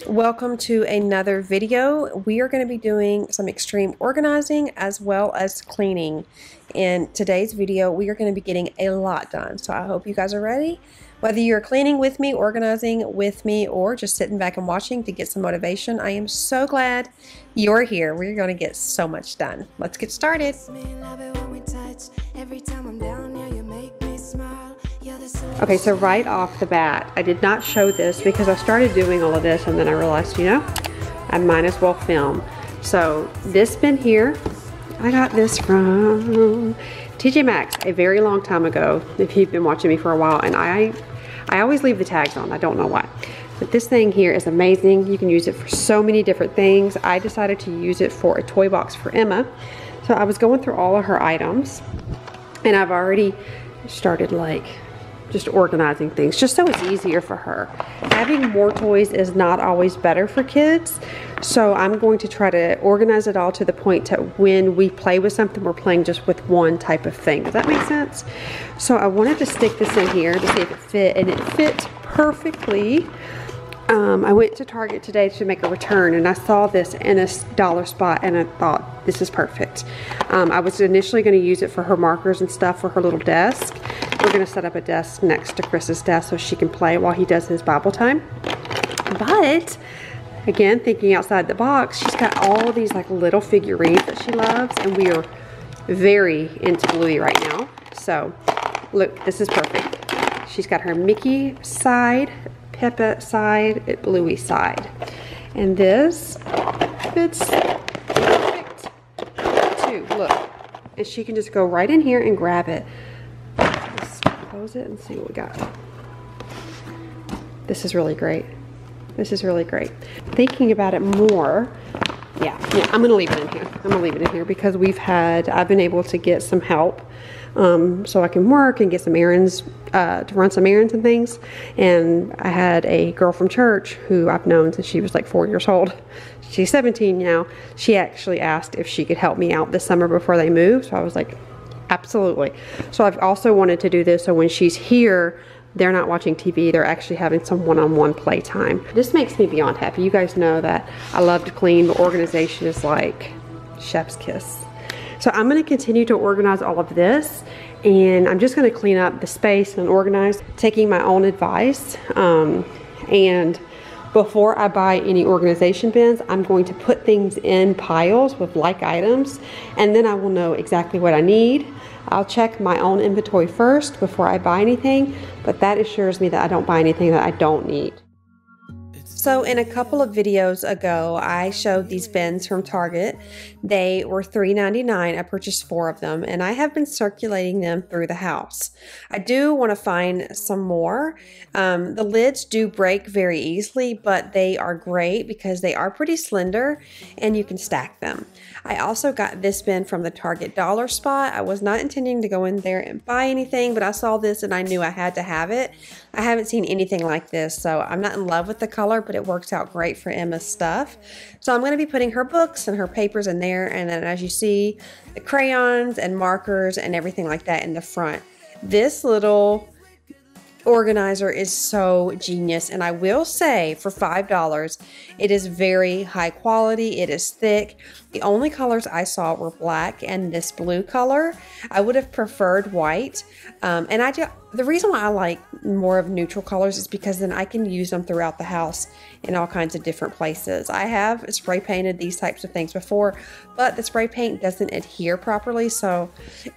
Welcome to another video. We are going to be doing some extreme organizing as well as cleaning. In today's video, we are going to be getting a lot done. So I hope you guys are ready. Whether you're cleaning with me, organizing with me, or just sitting back and watching to get some motivation, I am so glad you're here. We're going to get so much done. Let's get started. Okay, so right off the bat, I did not show this because I started doing all of this and then I realized, I might as well film. So this bin here, I got this from TJ Maxx a very long time ago, if you've been watching me for a while, and I always leave the tags on. I don't know why. But this thing here is amazing. You can use it for so many different things. I decided to use it for a toy box for Emma. So I was going through all of her items and I've already started just organizing things just so it's easier for her. Having more toys is not always better for kids, so I'm going to try to organize it all to the point that when we play with something, we're playing just with one type of thing. Does that make sense? So I wanted to stick this in here to see if it fit, and it fit perfectly. I went to Target today to make a return and I saw this in a dollar spot and I thought, this is perfect. I was initially going to use it for her markers and stuff for her little desk. We're going to set up a desk next to Chris's desk so she can play while he does his Bible time. But again, thinking outside the box, she's got all of these little figurines that she loves, and we are very into Bluey right now. So look, this is perfect. She's got her Mickey side, Peppa side, Bluey side, and this fits perfect too. Look, and she can just go right in here and grab it. Let's close it and see what we got. This is really great. This is really great. Thinking about it more, yeah, I'm gonna leave it in here. I'm gonna leave it in here because I've been able to get some help. So I can work and get some errands, to run some errands and things. And I had a girl from church who I've known since she was 4 years old. She's 17 now. She actually asked if she could help me out this summer before they move. So I was like, absolutely. So I've also wanted to do this so when she's here, they're not watching TV, they're actually having some one-on-one playtime. This makes me beyond happy. You guys know that I love to clean, but organization is like chef's kiss. So I'm going to continue to organize all of this, and I'm just going to clean up the space and organize, taking my own advice. And before I buy any organization bins, I'm going to put things in piles with like items, and then I will know exactly what I need. I'll check my own inventory first before I buy anything, but that assures me that I don't buy anything that I don't need. So in a couple of videos ago, I showed these bins from Target. They were $3.99. I purchased 4 of them, and I have been circulating them through the house. I do want to find some more. The lids do break very easily, but they are great because they are pretty slender and you can stack them. I also got this bin from the Target dollar spot. I was not intending to go in there and buy anything, but I saw this and I knew I had to have it. I haven't seen anything like this, so I'm not in love with the color, but it works out great for Emma's stuff. So I'm going to be putting her books and her papers in there, and then as you see, the crayons and markers and everything like that in the front. This little organizer is so genius, and I will say for $5 it is very high quality. It is thick. The only colors I saw were black and this blue color. I would have preferred white, and the reason why I like more of neutral colors is because then I can use them throughout the house in all kinds of different places. I have spray painted these types of things before, but the spray paint doesn't adhere properly, so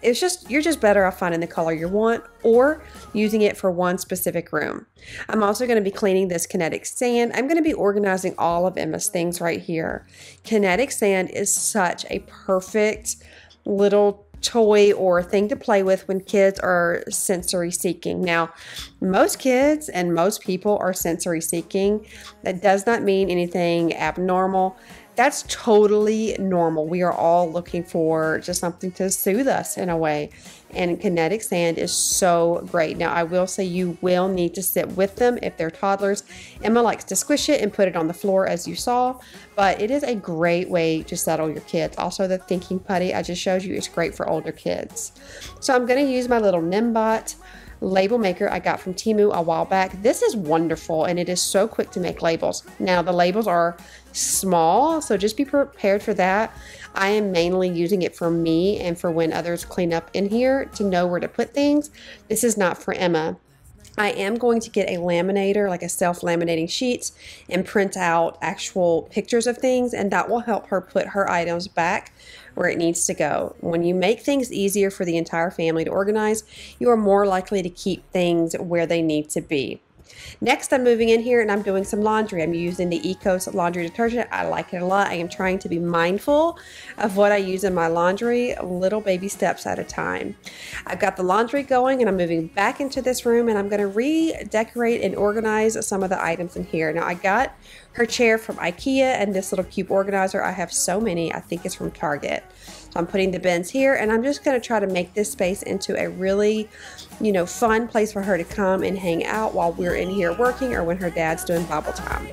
you're just better off finding the color you want or using it for one specific room. I'm also going to be cleaning this kinetic sand. I'm going to be organizing all of Emma's things right here. Kinetic sand is such a perfect little toy or thing to play with when kids are sensory seeking. Now, most kids and most people are sensory seeking. That does not mean anything abnormal. That's totally normal. We are all looking for just something to soothe us in a way. And kinetic sand is so great. Now, I will say you will need to sit with them if they're toddlers. Emma likes to squish it and put it on the floor, as you saw, but it is a great way to settle your kids. Also, the thinking putty I just showed you is great for older kids. So I'm going to use my little Nimbot label maker I got from Temu a while back. This is wonderful, and it is so quick to make labels. Now, the labels are small, so just be prepared for that. I am mainly using it for me and for when others clean up in here to know where to put things. This is not for Emma. I am going to get a laminator, like a self-laminating sheets, and print out actual pictures of things, and that will help her put her items back where it needs to go. When you make things easier for the entire family to organize, you are more likely to keep things where they need to be. Next, I'm moving in here and I'm doing some laundry. I'm using the Ecos laundry detergent. I like it a lot. I am trying to be mindful of what I use in my laundry, little baby steps at a time. I've got the laundry going and I'm moving back into this room, and I'm going to redecorate and organize some of the items in here. Now, I got her chair from IKEA and this little cube organizer. I have so many. I think it's from Target. So I'm putting the bins here, and I'm just going to try to make this space into a really, fun place for her to come and hang out while we're in here working or when her dad's doing Bible time.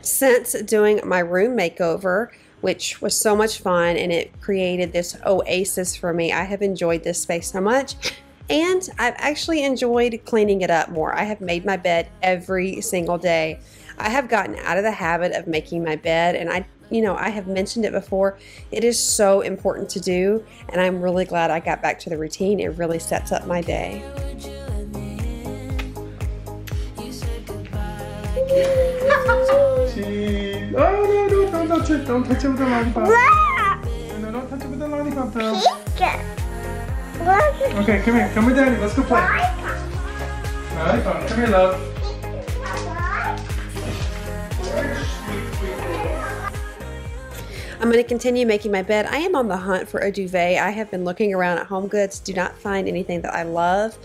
Since doing my room makeover, which was so much fun and it created this oasis for me, I have enjoyed this space so much, and I've actually enjoyed cleaning it up more. I have made my bed every single day. I have gotten out of the habit of making my bed, and I have mentioned it before. It is so important to do, and I'm really glad I got back to the routine. It really sets up my day. Oh, no, don't touch it. Don't touch it with the lollipop. No, don't touch it with the lollipop, though. Okay, come here. Come with Daddy. Let's go play. Lollipop. Come here, love. I'm going to continue making my bed. I am on the hunt for a duvet. I have been looking around at HomeGoods, do not find anything that I love.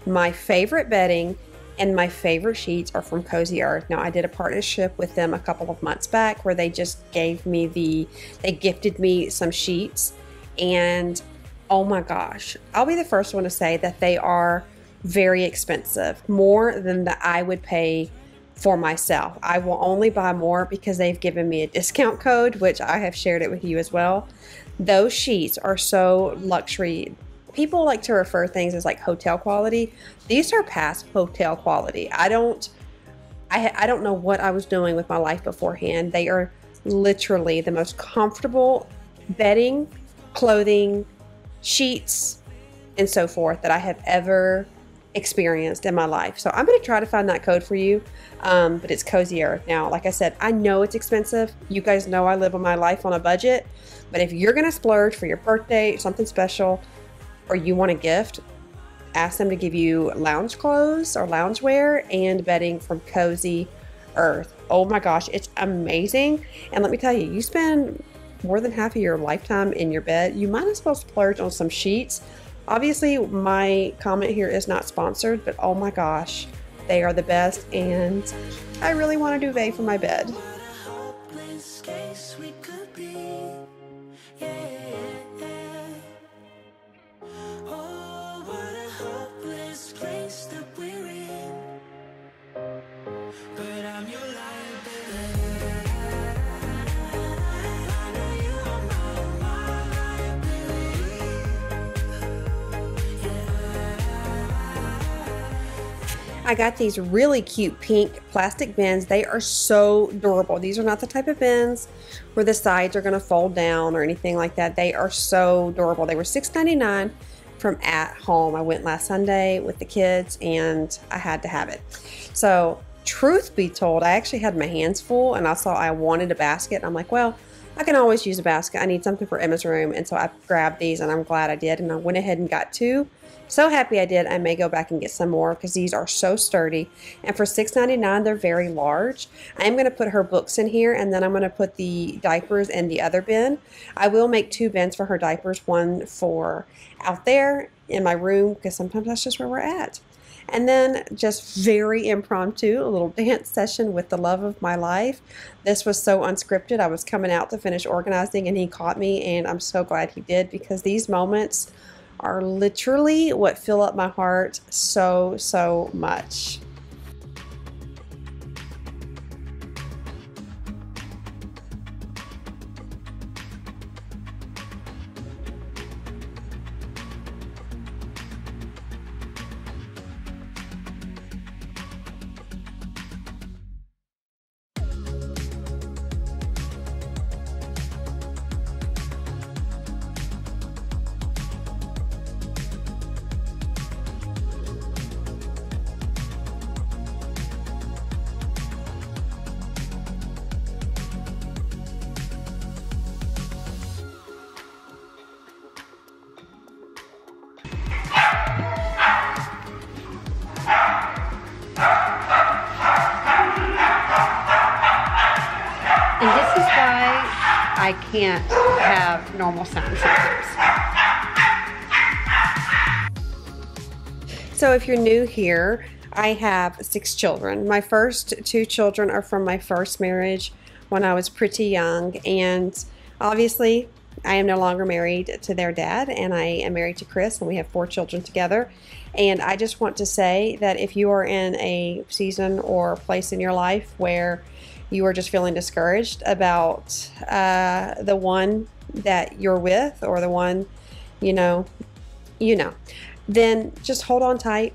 My favorite bedding and my favorite sheets are from Cozy Earth. Now, I did a partnership with them a couple of months back where they just gave me they gifted me some sheets, and oh my gosh, I'll be the first one to say that they are very expensive, more than that I would pay for myself. I will only buy more because they've given me a discount code, which I have shared it with you as well. Those sheets are so luxury. People like to refer things as like hotel quality. These are past hotel quality. I don't know what I was doing with my life beforehand. They are literally the most comfortable bedding, clothing, sheets, and so forth that I have ever experienced in my life. So I'm going to try to find that code for you, but it's Cozy Earth. Now, like I said, I know it's expensive. You guys know I live my life on a budget, but if you're going to splurge for your birthday, something special, or you want a gift, ask them to give you lounge clothes or loungewear and bedding from Cozy Earth. Oh my gosh, it's amazing. And let me tell you, you spend more than half of your lifetime in your bed, you might as well splurge on some sheets. Obviously, my comment here is not sponsored, but oh my gosh, they are the best, and I really want a duvet for my bed. I got these really cute pink plastic bins. They are so durable. These are not the type of bins where the sides are going to fold down or anything like that. They are so durable. They were $6.99 from At Home. I went last Sunday with the kids and I had to have it. So truth be told, I actually had my hands full and I saw I wanted a basket. And I'm like, well, I can always use a basket. I need something for Emma's room. And so I grabbed these and I'm glad I did. And I went ahead and got two. So happy I did. I may go back and get some more because these are so sturdy. And for $6.99, they're very large. I am going to put her books in here, and then I'm going to put the diapers in the other bin. I will make two bins for her diapers, one for out there in my room because sometimes that's just where we're at. And then just very impromptu, a little dance session with the love of my life. This was so unscripted. I was coming out to finish organizing and he caught me, and I'm so glad he did because these moments are literally what fill up my heart so much. And this is why I can't have normal sound sometimes. So if you're new here, I have 6 children. My first 2 children are from my first marriage when I was pretty young, and obviously I am no longer married to their dad, and I am married to Chris, and we have 4 children together. And I just want to say that if you are in a season or place in your life where you are just feeling discouraged about the one that you're with, or the one, you know, then just hold on tight.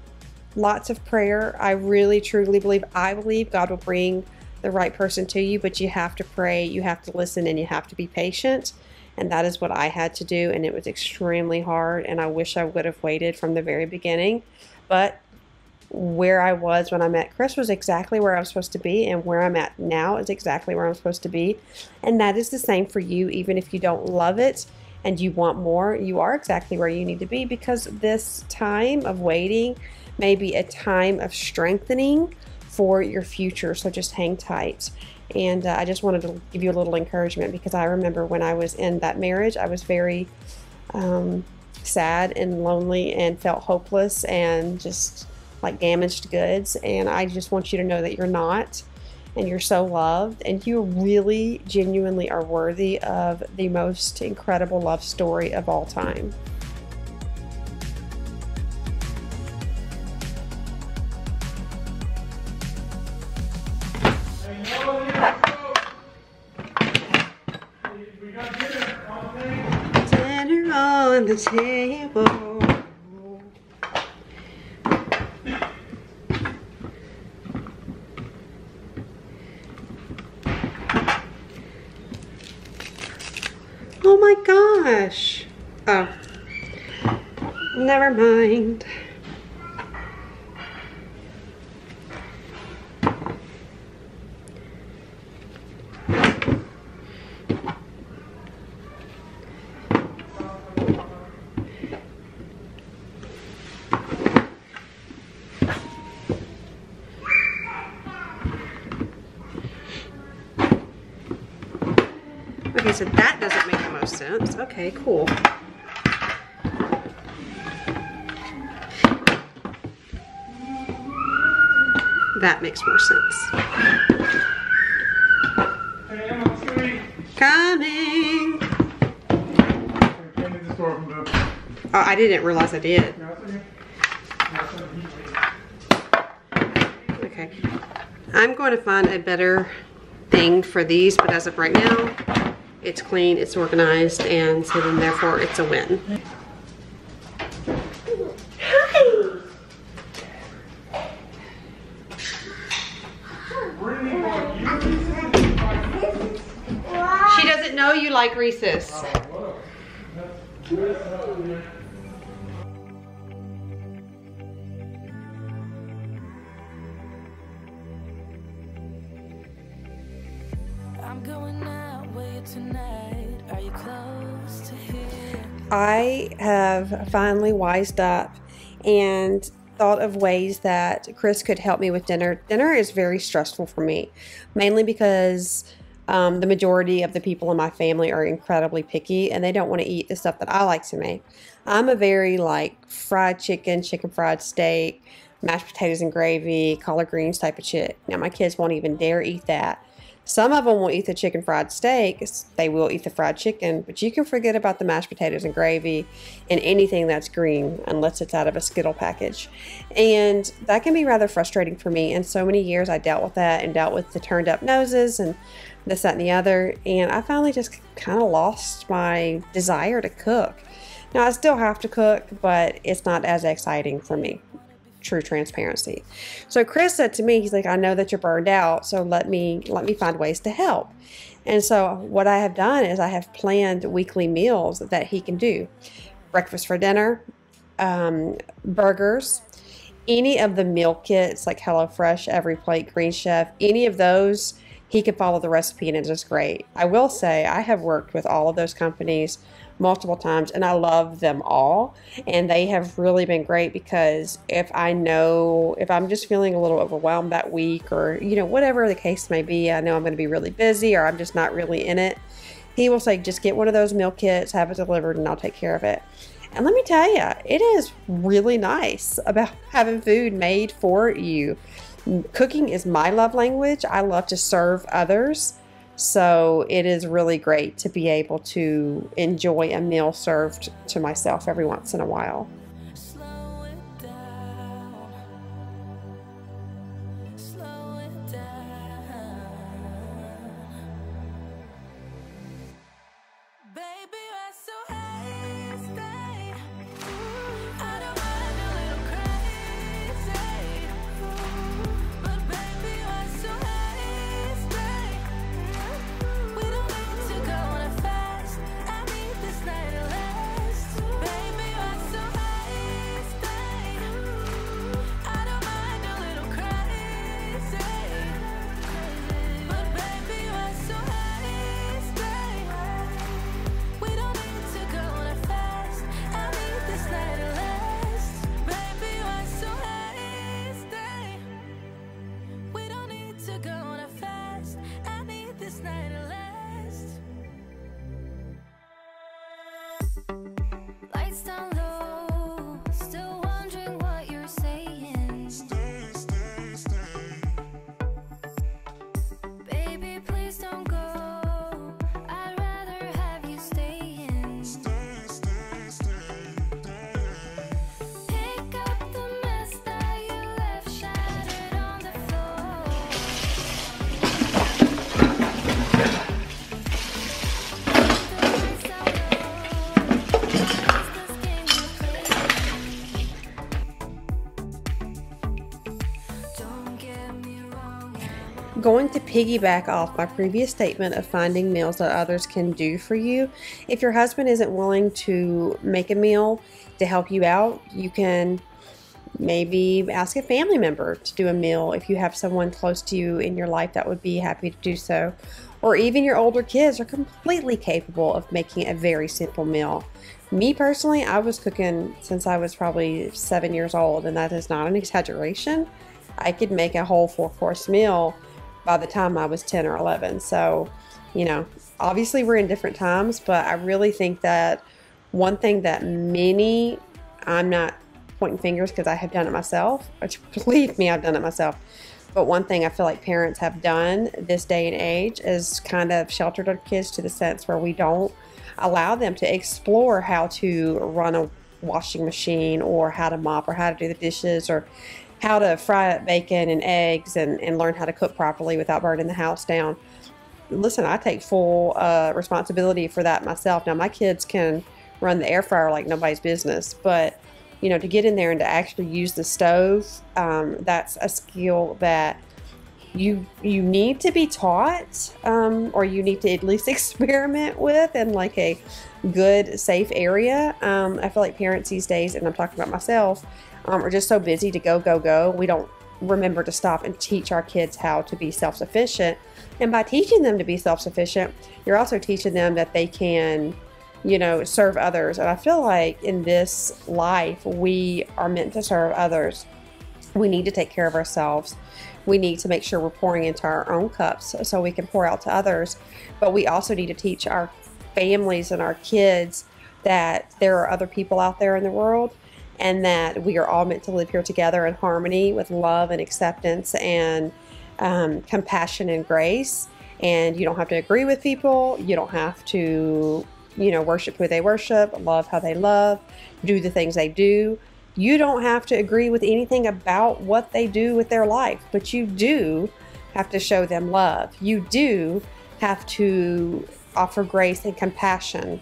Lots of prayer. I really, truly believe God will bring the right person to you, but you have to pray, you have to listen, and you have to be patient. And that is what I had to do, and it was extremely hard, and I wish I would have waited from the very beginning. But where I was when I met Chris was exactly where I was supposed to be, and where I'm at now is exactly where I'm supposed to be. And that is the same for you. Even if you don't love it and you want more, you are exactly where you need to be, because this time of waiting may be a time of strengthening for your future. So just hang tight. And I just wanted to give you a little encouragement, because I remember when I was in that marriage, I was very sad and lonely and felt hopeless and just like damaged goods. And I just want you to know that you're not, and you're so loved, and you really genuinely are worthy of the most incredible love story of all time. Dinner on the table. Oh my gosh. Oh, never mind. Okay, so that doesn't make the most sense. Okay, cool. That makes more sense. Hey, Emma, Siri. Coming. Came to the store from the. Oh, I didn't realize I did. Yeah, that's okay. Okay. I'm going to find a better thing for these, but as of right now, it's clean, it's organized, and so then therefore it's a win. Hi! She doesn't know you like Reese's. I'm going out with you tonight. Are you close to here? I have finally wised up and thought of ways that Chris could help me with dinner. Dinner is very stressful for me, mainly because the majority of the people in my family are incredibly picky, and they don't want to eat the stuff that I like to make. I'm a very like fried chicken, chicken fried steak, mashed potatoes and gravy, collard greens type of chick. Now my kids won't even dare eat that. Some of them will eat the chicken fried steak. They will eat the fried chicken, but you can forget about the mashed potatoes and gravy and anything that's green unless it's out of a Skittle package. And that can be rather frustrating for me. And so many years I dealt with that and dealt with the turned up noses and this, that, and the other. And I finally just kind of lost my desire to cook. Now I still have to cook, but it's not as exciting for me. True transparency. So Chris said to me, he's like, I know that you're burned out, so let me find ways to help. And so what I have done is I have planned weekly meals that he can do. Breakfast for dinner, burgers, any of the meal kits like HelloFresh, Every Plate, Green Chef, any of those he could follow the recipe and it's just great. I will say I have worked with all of those companies multiple times and I love them all, and they have really been great because if I'm just feeling a little overwhelmed that week, or whatever the case may be, I know I'm going to be really busy or I'm just not really in it, he will say, just get one of those meal kits, have it delivered, and I'll take care of it. And let me tell you, it is really nice about having food made for you. Cooking is my love language. I love to serve others. So it is really great to be able to enjoy a meal served to myself every once in a while. Slow it down. Slow it down. Baby, you're so hasty. I don't mind a little crazy, but baby, you're so hasty. We don't need to go on a fast. I need this night to last. Baby, you're so hasty. I don't mind a little crazy, but baby, you're so hasty. We don't need to go on a fast. I need this night to last. Baby, you're so hasty. We don't need to go on a fast. I need this night to last. Lights down low, still wondering what you're saying. Baby, please don't go. I'd rather have you staying. Pick up the mess that you left shattered on the floor. The lights down low, is this game you play? Don't get me wrong, Going to piggyback off my previous statement of finding meals that others can do for you. If your husband isn't willing to make a meal to help you out, you can maybe ask a family member to do a meal if you have someone close to you in your life that would be happy to do so. Or even your older kids are completely capable of making a very simple meal. Me personally, I was cooking since I was probably 7 years old, and that is not an exaggeration. I could make a whole 4-course meal by the time I was 10 or 11. So, obviously we're in different times, but I really think that one thing that I'm not pointing fingers because I have done it myself, which believe me, I've done it myself. But one thing I feel like parents have done this day and age is kind of sheltered our kids to the sense where we don't allow them to explore how to run a washing machine or how to mop or how to do the dishes or how to fry up bacon and eggs and learn how to cook properly without burning the house down. Listen, I take full responsibility for that myself. Now, my kids can run the air fryer like nobody's business, but to get in there and to actually use the stove, that's a skill that you need to be taught, or you need to at least experiment with in like a good, safe area. I feel like parents these days, and I'm talking about myself, are just so busy to go. We don't remember to stop and teach our kids how to be self-sufficient. And by teaching them to be self-sufficient, you're also teaching them that they can serve others. And I feel like in this life, we are meant to serve others. We need to take care of ourselves. We need to make sure we're pouring into our own cups so we can pour out to others. But we also need to teach our families and our kids that there are other people out there in the world, and that we are all meant to live here together in harmony with love and acceptance and compassion and grace. And you don't have to agree with people. You don't have to worship who they worship, love how they love, do the things they do. You don't have to agree with anything about what they do with their life, but you do have to show them love. You do have to offer grace and compassion.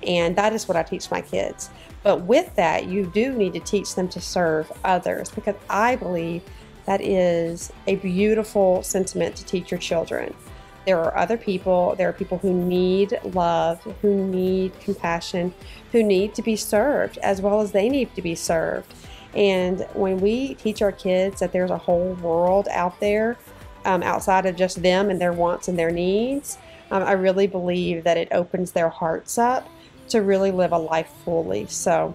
And that is what I teach my kids. But with that, you do need to teach them to serve others, because I believe that is a beautiful sentiment to teach your children. There are other people, there are people who need love, who need compassion, who need to be served as well as they need to be served. And when we teach our kids that there's a whole world out there outside of just them and their wants and their needs, I really believe that it opens their hearts up to really live a life fully. So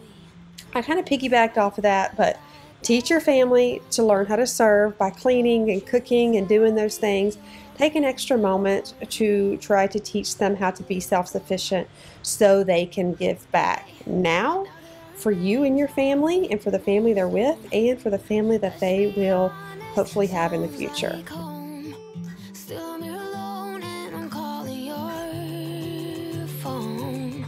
I kind of piggybacked off of that, but teach your family to learn how to serve by cleaning and cooking and doing those things. Take an extra moment to try to teach them how to be self-sufficient so they can give back now for you and your family, and for the family they're with, and for the family that they will hopefully have in the future. Still I'm here alone and I'm calling your phone.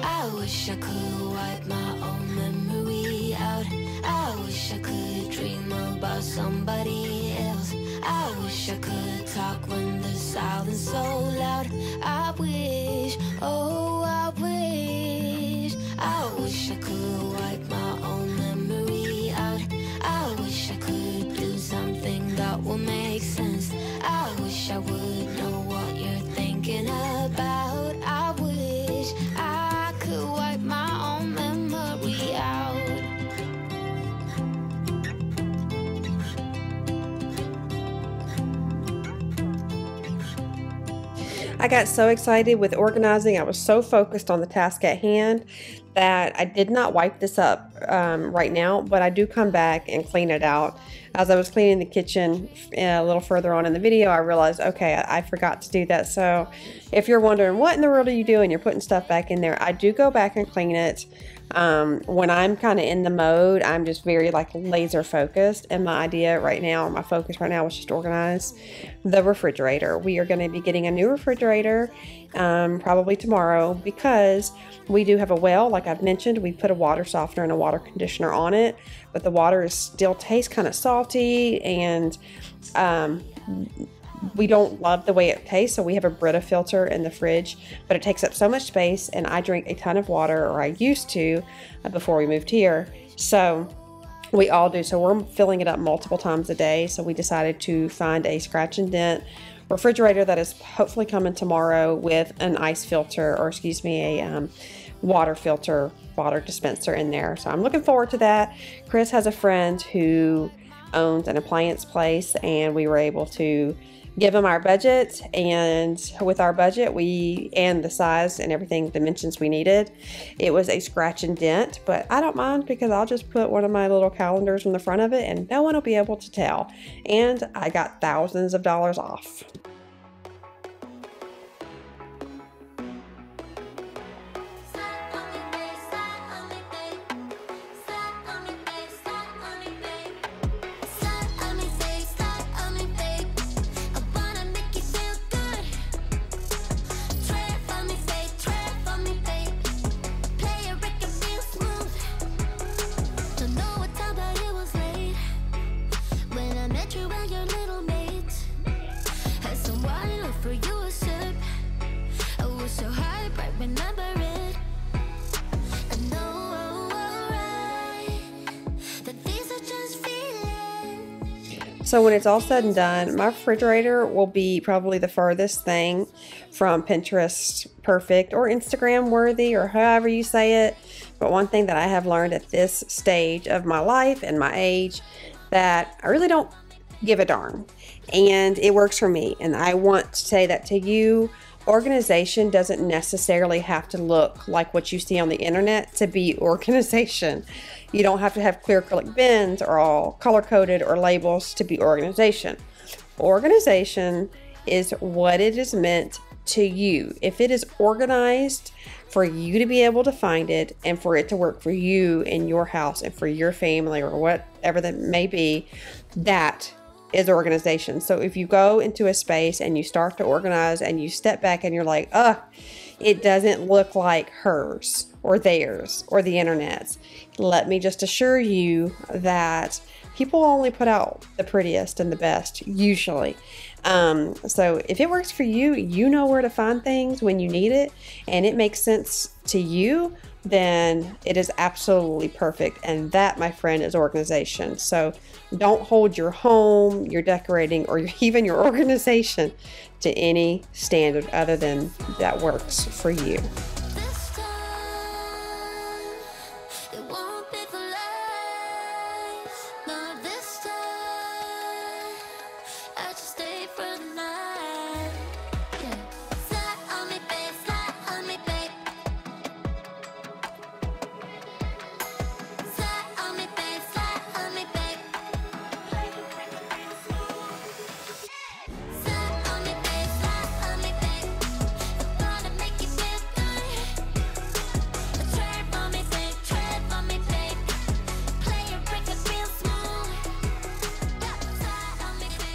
I wish I could wipe my own memory out. I wish I could dream about somebody else. I wish I could talk when the silence so loud. I wish, oh I wish I could wipe my own memory out. I wish I could do something that will make sense. I wish I would know what you're thinking about. I wish I could wipe my own memory out. I got so excited with organizing. I was so focused on the task at hand that I did not wipe this up right now, but I do come back and clean it out. As I was cleaning the kitchen a little further on in the video, I realized, okay, I forgot to do that. So if you're wondering what in the world are you doing, you're putting stuff back in there, I do go back and clean it. When I'm kind of in the mode, I'm just very like laser focused, and my idea right now, my focus right now is just organize the refrigerator. We are going to be getting a new refrigerator probably tomorrow, because we do have a well, like I've mentioned. We put a water softener and a water conditioner on it, but the water still tastes kind of salty, and we don't love the way it tastes. So we have a Brita filter in the fridge, but it takes up so much space, and I drink a ton of water, or I used to before we moved here. So we all do. So we're filling it up multiple times a day. So we decided to find a scratch and dent refrigerator that is hopefully coming tomorrow with an ice filter, or excuse me, a water filter, water dispenser in there. So I'm looking forward to that. Chris has a friend who owns an appliance place, and we were able to give him our budget, and with our budget and the size and everything, dimensions we needed, it was a scratch and dent. But I don't mind, because I'll just put one of my little calendars on the front of it and no one will be able to tell, and I got thousands of dollars off. So when it's all said and done, my refrigerator will be probably the furthest thing from Pinterest perfect or Instagram worthy, or however you say it. But one thing that I have learned at this stage of my life and my age, that I really don't give a darn, and it works for me. And I want to say that to you. Organization doesn't necessarily have to look like what you see on the internet to be organization. You don't have to have clear acrylic bins or all color-coded or labels to be organization. Organization is what it is meant to you. If it is organized for you to be able to find it, and for it to work for you in your house and for your family, or whatever that may be, that is organization. So if you go into a space and you start to organize and you step back and you're like, it doesn't look like hers or theirs or the internet's, let me just assure you that people only put out the prettiest and the best, usually. So if it works for you, you know where to find things when you need it, and it makes sense to you, then it is absolutely perfect. And that, my friend, is organization. So don't hold your home, your decorating, or even your organization to any standard other than that works for you. This time, it won't be for life. No, this time,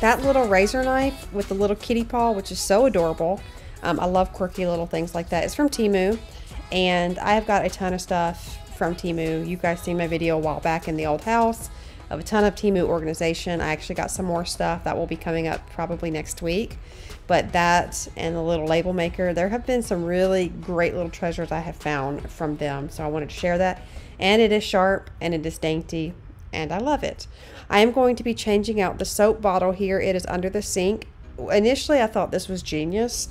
that little razor knife with the little kitty paw, which is so adorable. I love quirky little things like that. It's from Temu, and I have got a ton of stuff from Temu. You guys seen my video a while back in the old house of a ton of Temu organization. I actually got some more stuff that will be coming up probably next week. But that and the little label maker, there have been some really great little treasures I have found from them. So I wanted to share that. And it is sharp and it is dainty and I love it. I am going to be changing out the soap bottle here. It is under the sink. Initially I thought this was genius,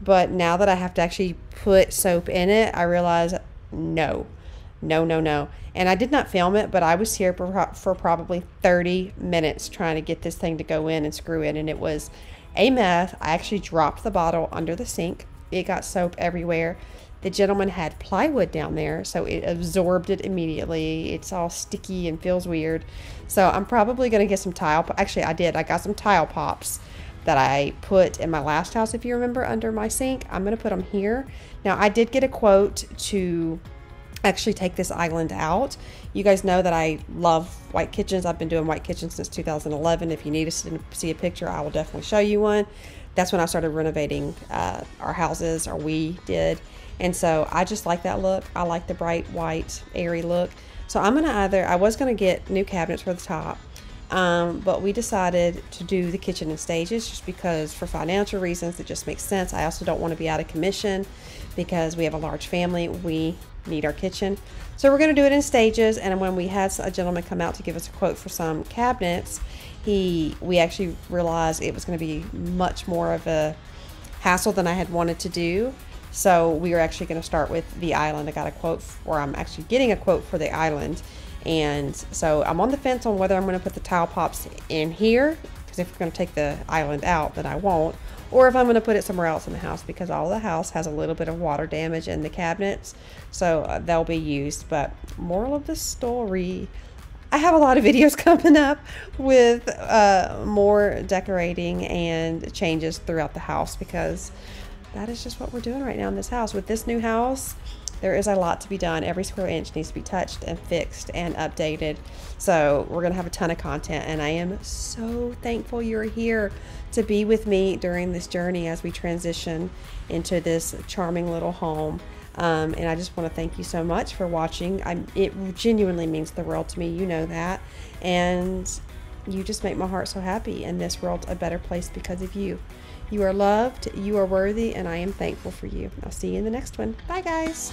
but now that I have to actually put soap in it, I realize no. And I did not film it, but I was here for probably 30 minutes trying to get this thing to go in and screw in, and it was a mess. I actually dropped the bottle under the sink. It got soap everywhere. The gentleman had plywood down there, so it absorbed it immediately. It's all sticky and feels weird. So I'm probably going to get some tile. Actually, I did. I got some tile pops that I put in my last house, if you remember, under my sink. I'm going to put them here. Now, I did get a quote to actually take this island out. You guys know that I love white kitchens. I've been doing white kitchens since 2011. If you need to see a picture, I will definitely show you one. That's when I started renovating our houses, or we did. And so I just like that look. I like the bright white airy look. So I'm gonna I was gonna get new cabinets for the top, but we decided to do the kitchen in stages just because for financial reasons it just makes sense. I also don't want to be out of commission because we have a large family. We need our kitchen. So we're going to do it in stages, and when we had a gentleman come out to give us a quote for some cabinets, we actually realized it was going to be much more of a hassle than I had wanted to do. So we are actually going to start with the island. I got a quote, or I'm actually getting a quote for the island, and so I'm on the fence on whether I'm going to put the tile pops in here, because if we're going to take the island out, then I won't, or if I'm going to put it somewhere else in the house, because all the house has a little bit of water damage in the cabinets, so they'll be used. But moral of the story, I have a lot of videos coming up with more decorating and changes throughout the house, because that is just what we're doing right now in this house. With this new house, there is a lot to be done. Every square inch needs to be touched and fixed and updated. So we're gonna have a ton of content, and I am so thankful you're here to be with me during this journey as we transition into this charming little home. And I just want to thank you so much for watching. It genuinely means the world to me, you know that, and you just make my heart so happy, and this world's a better place because of you. You are loved, you are worthy, and I am thankful for you. I'll see you in the next one. Bye guys.